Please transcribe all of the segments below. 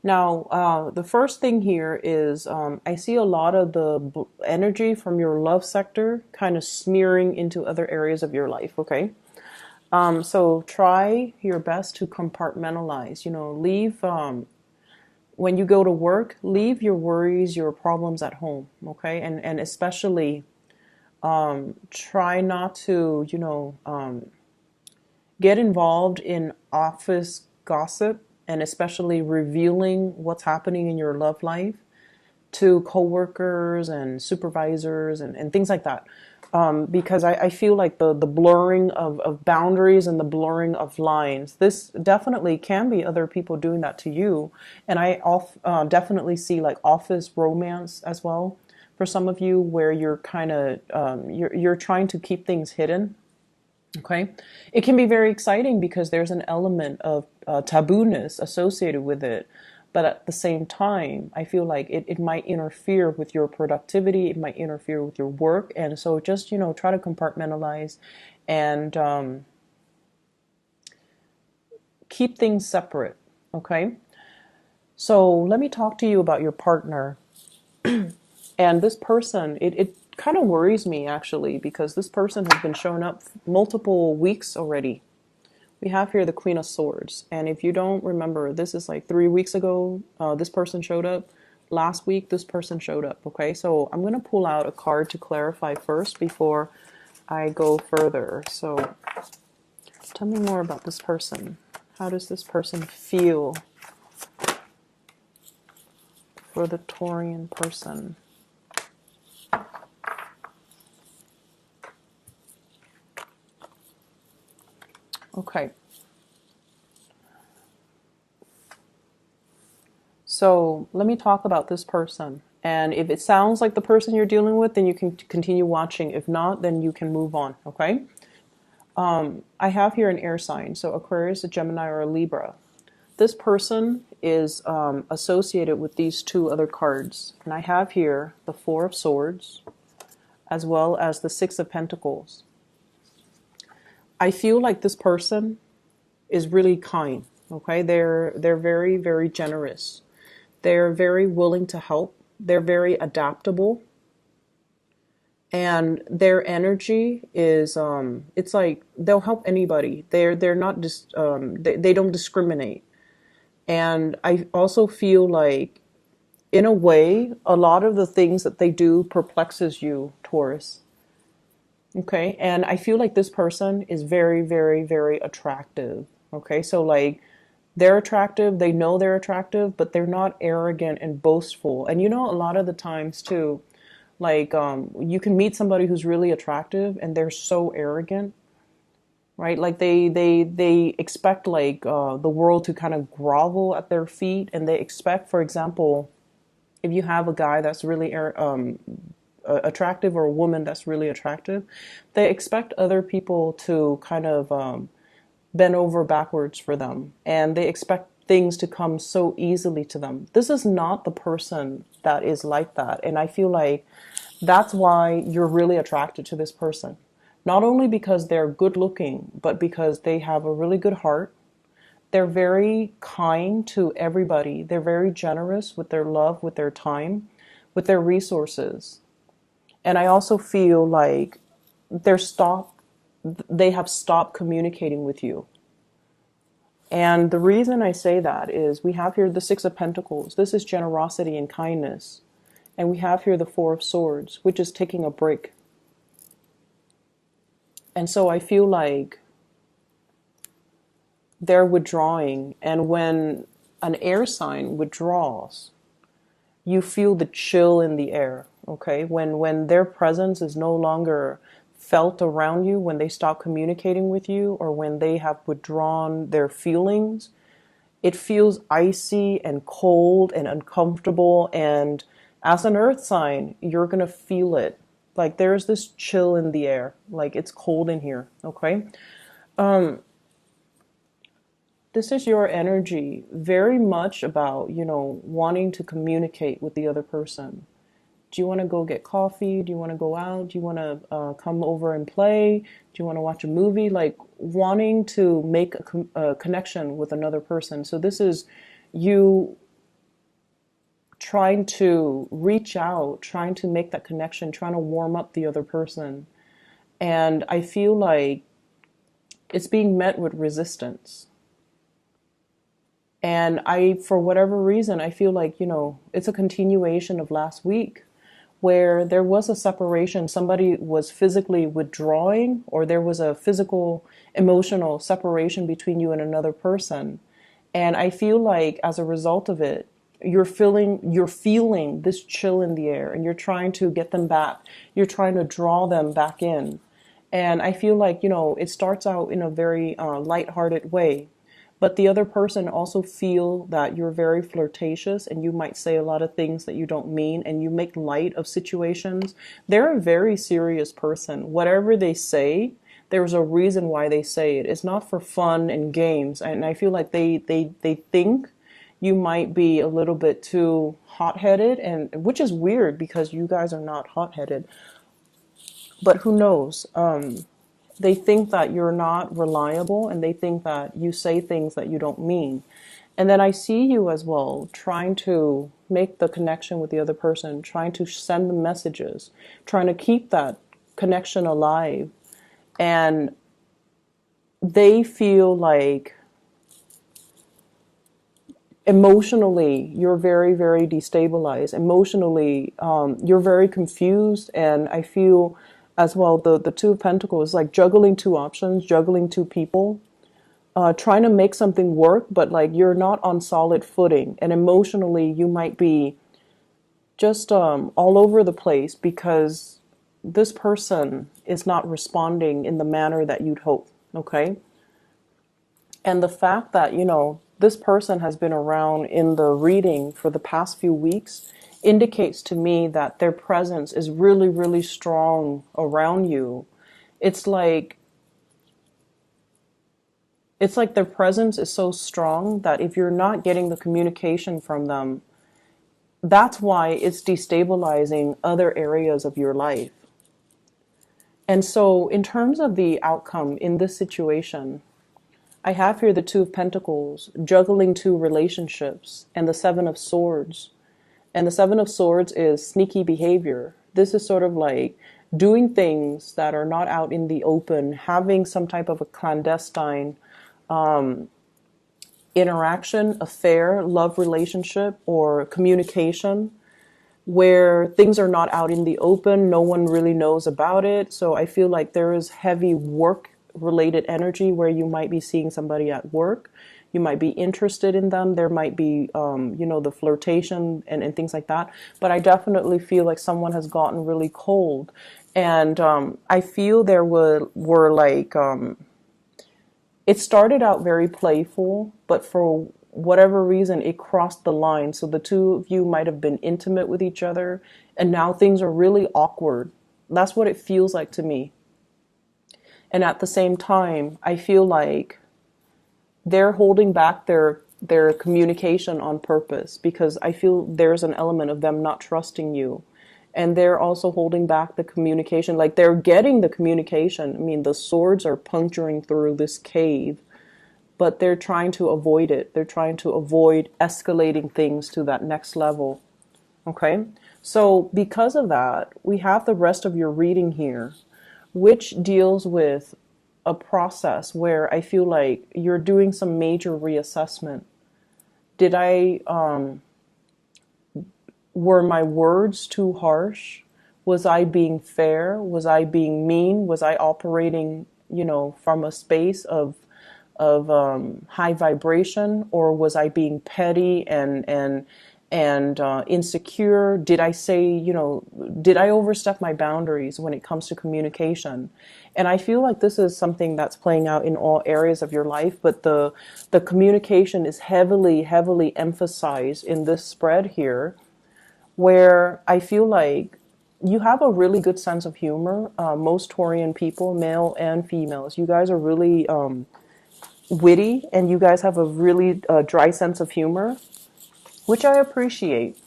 Now, the first thing here is I see a lot of the energy from your love sector kind of smearing into other areas of your life, okay? So try your best to compartmentalize, leave, when you go to work, leave your worries, your problems at home, okay? And especially try not to, get involved in office gossip and especially revealing what's happening in your love life to coworkers and supervisors and things like that. Because I feel like the blurring of boundaries and the blurring of lines, this definitely can be other people doing that to you. And definitely see like office romance as well for some of you where you're kind of, you're trying to keep things hidden. Okay. It can be very exciting because there's an element of tabooness associated with it. But at the same time, I feel like it might interfere with your productivity. It might interfere with your work. And so just, try to compartmentalize and keep things separate. Okay. So let me talk to you about your partner. And this person, it kind of worries me actually, because this person has been showing up multiple weeks already. We have here the Queen of Swords. And if you don't remember, this is like 3 weeks ago, this person showed up. Last week, this person showed up, okay? So I'm going to pull out a card to clarify first before I go further. So tell me more about this person. How does this person feel for the Taurian person? Okay. So let me talk about this person. And if it sounds like the person you're dealing with, then you can continue watching. If not, then you can move on, okay? I have here an air sign, so Aquarius, a Gemini, or a Libra. This person is associated with these two other cards. And I have here the Four of Swords, as well as the Six of Pentacles. I feel like this person is really kind, okay? They're very, very generous. They're very willing to help. They're very adaptable. And their energy is it's like they'll help anybody. They're not just they don't discriminate. And I also feel like in a way a lot of the things that they do perplexes you, Taurus. Okay? And I feel like this person is very, very, very attractive. Okay? So like they're attractive, they know they're attractive, but they're not arrogant and boastful. And a lot of the times too, like you can meet somebody who's really attractive and they're so arrogant, right? Like they expect like the world to kind of grovel at their feet, and they expect, for example, if you have a guy that's really attractive, or a woman that's really attractive, they expect other people to kind of bend over backwards for them, and they expect things to come so easily to them. This is not the person that is like that, and I feel like that's why you're really attracted to this person. Not only because they're good looking, but because they have a really good heart. They're very kind to everybody. They're very generous with their love, with their time, with their resources. And I also feel like they have stopped communicating with you. And the reason I say that is we have here the Six of Pentacles. This is generosity and kindness. And we have here the Four of Swords, which is taking a break. And so I feel like they're withdrawing. And when an air sign withdraws, you feel the chill in the air, okay? When their presence is no longer felt around you, when they stop communicating with you, or when they have withdrawn their feelings, it feels icy and cold and uncomfortable. And as an earth sign, you're going to feel it. Like there's this chill in the air, like it's cold in here, okay? This is your energy, very much about, wanting to communicate with the other person. Do you want to go get coffee? Do you want to go out? Do you want to come over and play? Do you want to watch a movie? Like wanting to make a connection with another person. So this is you trying to reach out, trying to make that connection, trying to warm up the other person. And I feel like it's being met with resistance. And for whatever reason, I feel like, it's a continuation of last week where there was a separation. Somebody was physically withdrawing, or there was a physical, emotional separation between you and another person. And I feel like as a result of it, you're feeling this chill in the air, and you're trying to get them back. You're trying to draw them back in. And I feel like, it starts out in a very lighthearted way. But the other person also feel that you're very flirtatious, and you might say a lot of things that you don't mean, and you make light of situations. They're a very serious person. Whatever they say, there's a reason why they say it. It's not for fun and games. And I feel like they think you might be a little bit too hot-headed, and which is weird because you guys are not hot-headed. But who knows? They think that you're not reliable, and they think that you say things that you don't mean. And then I see you as well trying to make the connection with the other person, trying to send the messages, trying to keep that connection alive. And they feel like emotionally you're very, very destabilized. Emotionally, you're very confused. And I feel as well, the Two of Pentacles, like juggling two options, juggling two people, trying to make something work, but like you're not on solid footing. And emotionally, you might be just all over the place because this person is not responding in the manner that you'd hope. Okay. And the fact that, this person has been around in the reading for the past few weeks indicates to me that their presence is really, really strong around you. It's like their presence is so strong that if you're not getting the communication from them, that's why it's destabilizing other areas of your life. And so in terms of the outcome in this situation, I have here the Two of Pentacles, juggling two relationships, and the Seven of Swords. And the Seven of Swords is sneaky behavior. This is sort of like doing things that are not out in the open, having some type of a clandestine interaction, affair, love relationship, or communication where things are not out in the open. No one really knows about it. So I feel like there is heavy work related energy where you might be seeing somebody at work. You might be interested in them. There might be, the flirtation and things like that. But I definitely feel like someone has gotten really cold. And I feel there were like, it started out very playful, but for whatever reason, it crossed the line. So the two of you might have been intimate with each other, and now things are really awkward. That's what it feels like to me. And at the same time, I feel like they're holding back their communication on purpose, because I feel there's an element of them not trusting you. And they're also holding back the communication. Like they're getting the communication. I mean, the swords are puncturing through this cave, but they're trying to avoid it. They're trying to avoid escalating things to that next level. Okay? So because of that, we have the rest of your reading here, which deals with a process where I feel like you're doing some major reassessment. Were my words too harsh? Was I being fair? Was I being mean? Was I operating, from a space of high vibration, or was I being petty and insecure? Did I say, did I overstep my boundaries when it comes to communication? And I feel like this is something that's playing out in all areas of your life, but the communication is heavily, heavily emphasized in this spread here, where I feel like you have a really good sense of humor. Most Taurian people, male and females, you guys are really witty, and you guys have a really dry sense of humor, which I appreciate.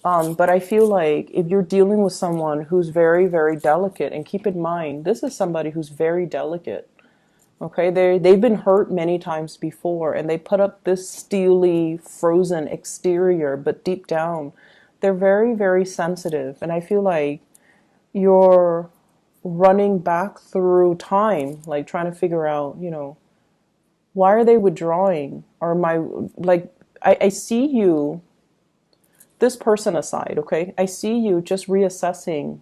But I feel like if you're dealing with someone who's very, very delicate, and keep in mind, this is somebody who's very delicate. Okay, they've been hurt many times before, and they put up this steely, frozen exterior, but deep down, they're very, very sensitive. And I feel like you're running back through time, like trying to figure out, why are they withdrawing? Or I see you, this person aside, okay? I see you just reassessing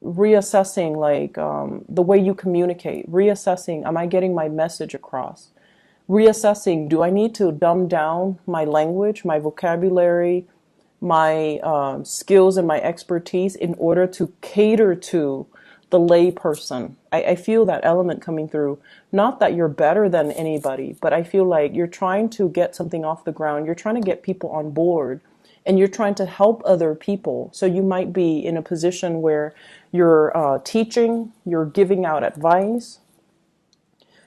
like the way you communicate, reassessing, am I getting my message across? Reassessing, do I need to dumb down my language, my vocabulary, my skills and my expertise in order to cater to the lay person? I feel that element coming through. Not that you're better than anybody, but I feel like you're trying to get something off the ground. You're trying to get people on board and you're trying to help other people. So you might be in a position where you're teaching, you're giving out advice,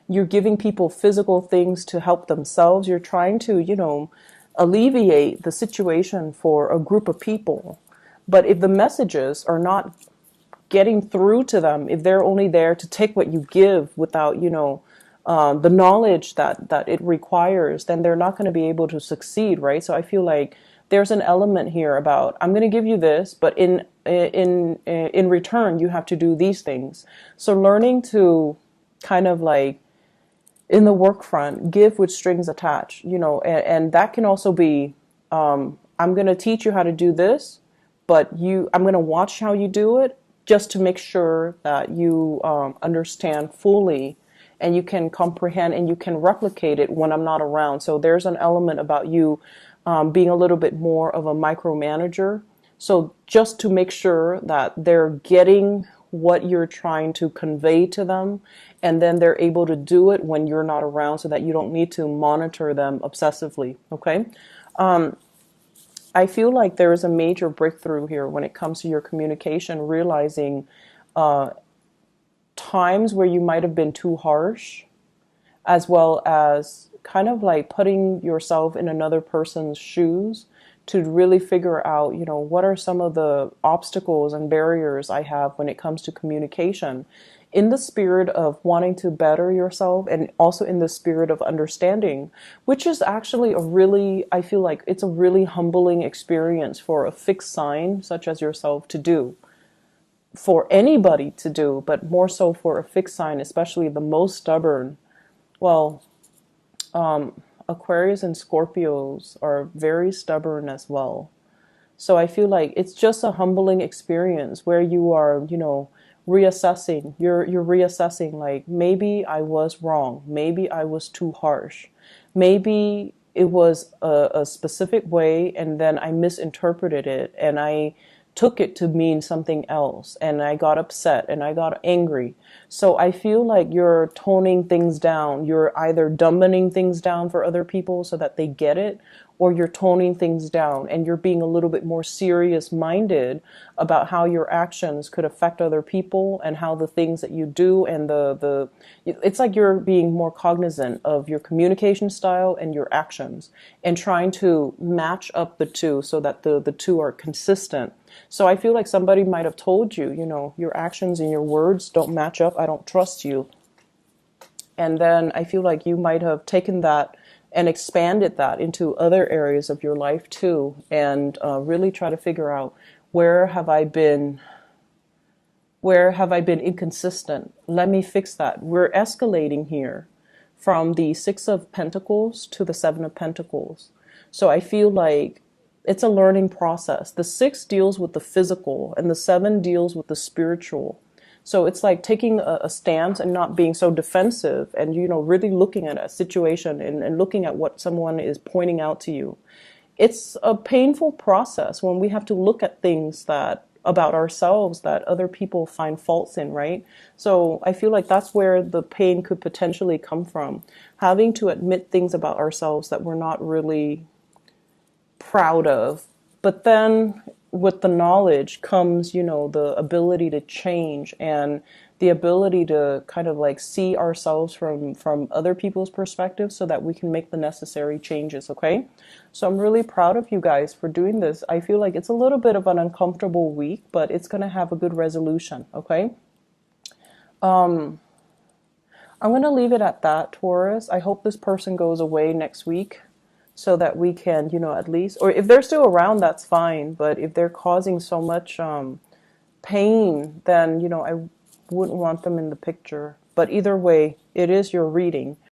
you're giving people physical things to help themselves. You're trying to, alleviate the situation for a group of people. But if the messages are not getting through to them, if they're only there to take what you give without, the knowledge that it requires, then they're not going to be able to succeed, right? So I feel like there's an element here about, I'm going to give you this, but in return, you have to do these things. So learning to kind of like, in the work front, give with strings attached, and that can also be, I'm going to teach you how to do this, but I'm going to watch how you do it just to make sure that you understand fully and you can comprehend and you can replicate it when I'm not around. So there's an element about you being a little bit more of a micromanager. So just to make sure that they're getting what you're trying to convey to them, and then they're able to do it when you're not around so that you don't need to monitor them obsessively, okay? I feel like there is a major breakthrough here when it comes to your communication, realizing times where you might have been too harsh, as well as kind of like putting yourself in another person's shoes to really figure out, what are some of the obstacles and barriers I have when it comes to communication, in the spirit of wanting to better yourself and also in the spirit of understanding, which is actually I feel like it's a really humbling experience for a fixed sign such as yourself to do, for anybody to do, but more so for a fixed sign, especially the most stubborn. Well, Aquarius and Scorpios are very stubborn as well. So I feel like it's just a humbling experience where you are, reassessing. You're reassessing, like, maybe I was wrong. Maybe I was too harsh. Maybe it was a specific way and then I misinterpreted it and I took it to mean something else and I got upset and I got angry. So I feel like you're toning things down. You're either dumbing things down for other people so that they get it, or you're toning things down and you're being a little bit more serious minded about how your actions could affect other people and how the things that you do and it's like you're being more cognizant of your communication style and your actions and trying to match up the two so that the two are consistent. So I feel like somebody might have told you, your actions and your words don't match up. I don't trust you. And then I feel like you might have taken that and expanded that into other areas of your life too, and really try to figure out where have I been inconsistent? Let me fix that. We're escalating here from the Six of Pentacles to the Seven of Pentacles. So I feel like it's a learning process. The Six deals with the physical and the Seven deals with the spiritual. So it's like taking a stance and not being so defensive and, really looking at a situation and looking at what someone is pointing out to you. It's a painful process when we have to look at things about ourselves that other people find faults in, right? So I feel like that's where the pain could potentially come from. Having to admit things about ourselves that we're not really proud of. But then with the knowledge comes, the ability to change and the ability to kind of like see ourselves from other people's perspectives so that we can make the necessary changes, okay? So I'm really proud of you guys for doing this. I feel like it's a little bit of an uncomfortable week, but it's going to have a good resolution, okay? I'm going to leave it at that, Taurus. I hope this person goes away next week. so that we can, at least, or if they're still around, that's fine. But if they're causing so much pain, then, I wouldn't want them in the picture. But either way, it is your reading.